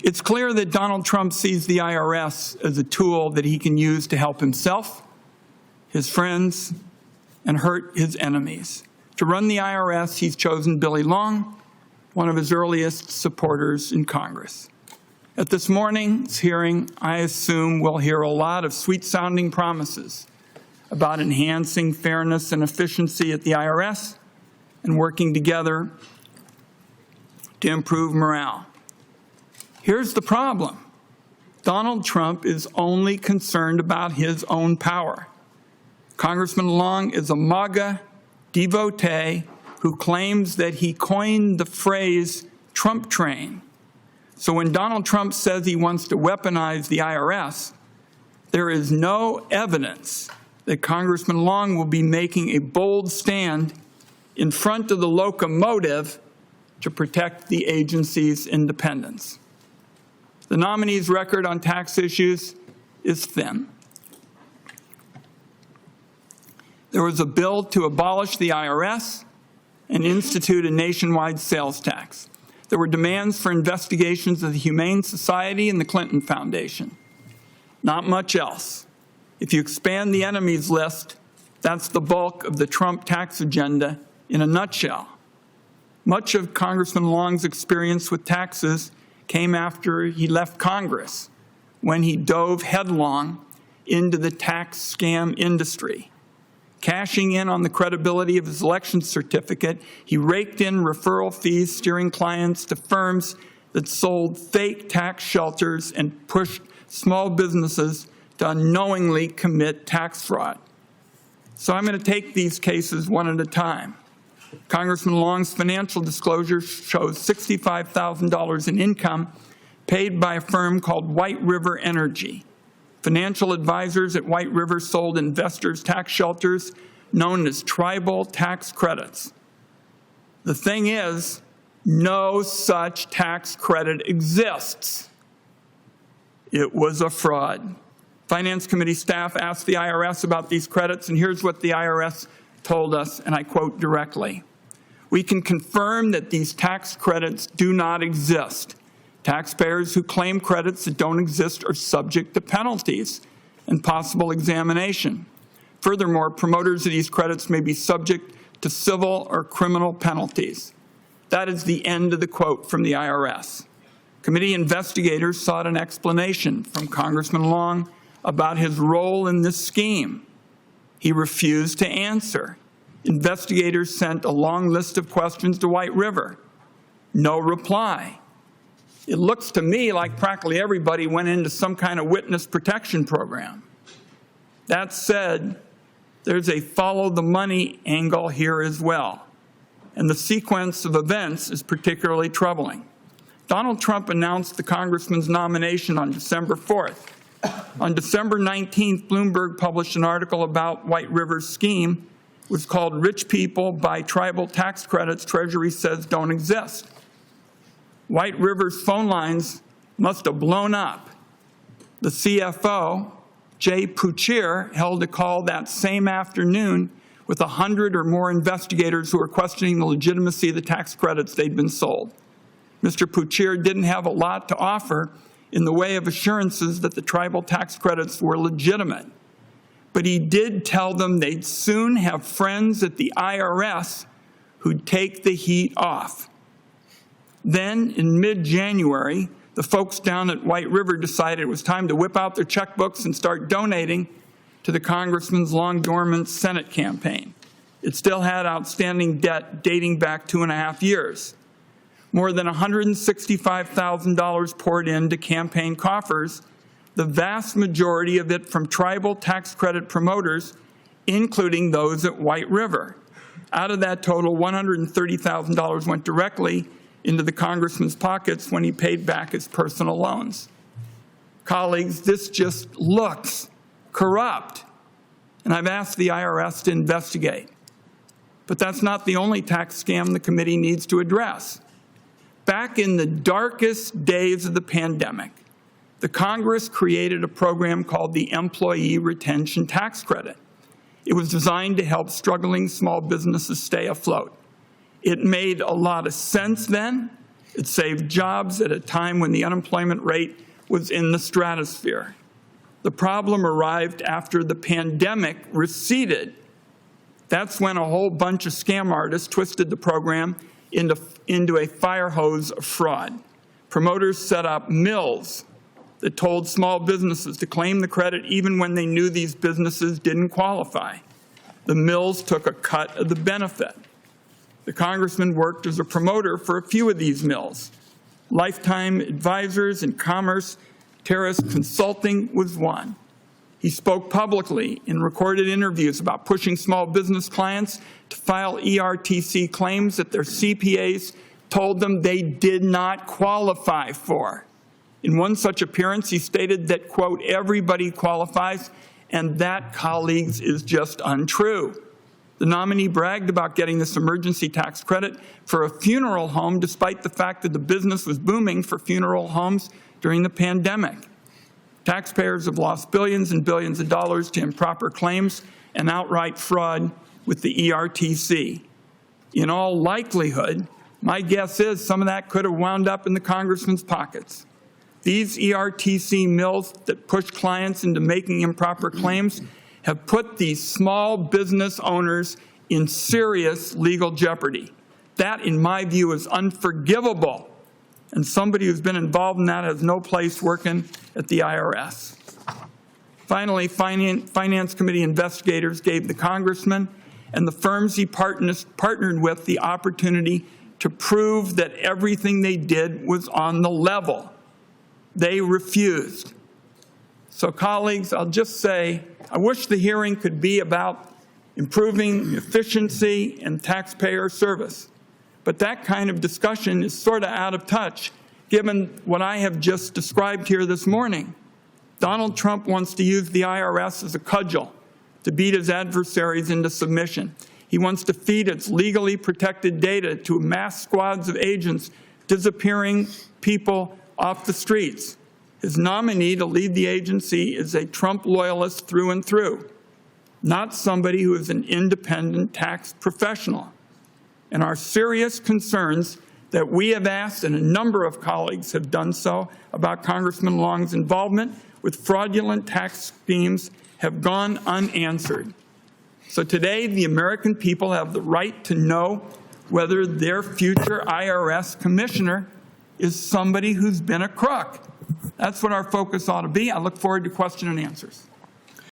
It's clear that Donald Trump sees the IRS as a tool that he can use to help himself, his friends, and hurt his enemies. To run the IRS, he's chosen Billy Long, one of his earliest supporters in Congress. At this morning's hearing, I assume we'll hear a lot of sweet-sounding promises about enhancing fairness and efficiency at the IRS and working together to improve morale. Here's the problem. Donald Trump is only concerned about his own power. Congressman Long is a MAGA devotee who claims that he coined the phrase Trump train. So when Donald Trump says he wants to weaponize the IRS, there is no evidence that Congressman Long will be making a bold stand in front of the locomotive to protect the agency's independence. The nominee's record on tax issues is thin. There was a bill to abolish the IRS and institute a nationwide sales tax. There were demands for investigations of the Humane Society and the Clinton Foundation. Not much else. If you expand the enemies list, that's the bulk of the Trump tax agenda in a nutshell. Much of Congressman Long's experience with taxes came after he left Congress, when he dove headlong into the tax scam industry. Cashing in on the credibility of his election certificate, he raked in referral fees, steering clients to firms that sold fake tax shelters and pushed small businesses to unknowingly commit tax fraud. So I'm going to take these cases one at a time. Congressman Long's financial disclosure shows $65,000 in income paid by a firm called White River Energy. Financial advisors at White River sold investors tax shelters known as tribal tax credits. The thing is, no such tax credit exists. It was a fraud. Finance Committee staff asked the IRS about these credits, and here's what the IRS told us, and I quote directly. We can confirm that these tax credits do not exist. Taxpayers who claim credits that don't exist are subject to penalties and possible examination. Furthermore, promoters of these credits may be subject to civil or criminal penalties. That is the end of the quote from the IRS. Committee investigators sought an explanation from Congressman Long about his role in this scheme. He refused to answer. Investigators sent a long list of questions to White River. No reply. It looks to me like practically everybody went into some kind of witness protection program. That said, there's a follow the money angle here as well, and the sequence of events is particularly troubling. Donald Trump announced the congressman's nomination on December 4th. On December 19th, Bloomberg published an article about White River's scheme. It was called Rich People Buy Tribal Tax Credits Treasury Says Don't Exist. White River's phone lines must have blown up. The CFO, Jay Puchier, held a call that same afternoon with 100 or more investigators who were questioning the legitimacy of the tax credits they'd been sold. Mr. Puchier didn't have a lot to offer in the way of assurances that the tribal tax credits were legitimate. But he did tell them they'd soon have friends at the IRS who'd take the heat off. Then, in mid-January, the folks down at White River decided it was time to whip out their checkbooks and start donating to the congressman's long-dormant Senate campaign. It still had outstanding debt dating back 2.5 years. More than $165,000 poured into campaign coffers, the vast majority of it from tribal tax credit promoters, including those at White River. Out of that total, $130,000 went directly into the congressman's pockets when he paid back his personal loans. Colleagues, this just looks corrupt, and I've asked the IRS to investigate. But that's not the only tax scam the committee needs to address. Back in the darkest days of the pandemic, the Congress created a program called the Employee Retention Tax Credit. It was designed to help struggling small businesses stay afloat. It made a lot of sense then, It saved jobs at a time when the unemployment rate was in the stratosphere. The problem arrived after the pandemic receded. That's when a whole bunch of scam artists twisted the program into a fire hose of fraud. Promoters set up mills that told small businesses to claim the credit even when they knew these businesses didn't qualify. The mills took a cut of the benefit. The congressman worked as a promoter for a few of these mills. Lifetime Advisors and Commerce Terrace Consulting was one. He spoke publicly in recorded interviews about pushing small business clients to file ERTC claims that their CPAs told them they did not qualify for. In one such appearance, he stated that, quote, everybody qualifies, and that, colleagues, is just untrue. The nominee bragged about getting this emergency tax credit for a funeral home, despite the fact that the business was booming for funeral homes during the pandemic. Taxpayers have lost billions and billions of dollars to improper claims and outright fraud with the ERTC. In all likelihood, my guess is some of that could have wound up in the congressman's pockets. These ERTC mills that push clients into making improper claims have put these small business owners in serious legal jeopardy. That, in my view, is unforgivable. And somebody who's been involved in that has no place working at the IRS. Finally, Finance Committee investigators gave the congressman and the firms he partnered with the opportunity to prove that everything they did was on the level. They refused. So, colleagues, I'll just say, I wish the hearing could be about improving efficiency and taxpayer service. But that kind of discussion is sort of out of touch, given what I have just described here this morning. Donald Trump wants to use the IRS as a cudgel to beat his adversaries into submission. He wants to feed its legally protected data to mass squads of agents disappearing people off the streets. His nominee to lead the agency is a Trump loyalist through and through, not somebody who is an independent tax professional. And our serious concerns that we have asked, and a number of colleagues have done so, about Congressman Long's involvement with fraudulent tax schemes have gone unanswered. So today, the American people have the right to know whether their future IRS commissioner is somebody who's been a crook. That's what our focus ought to be. I look forward to question and answers.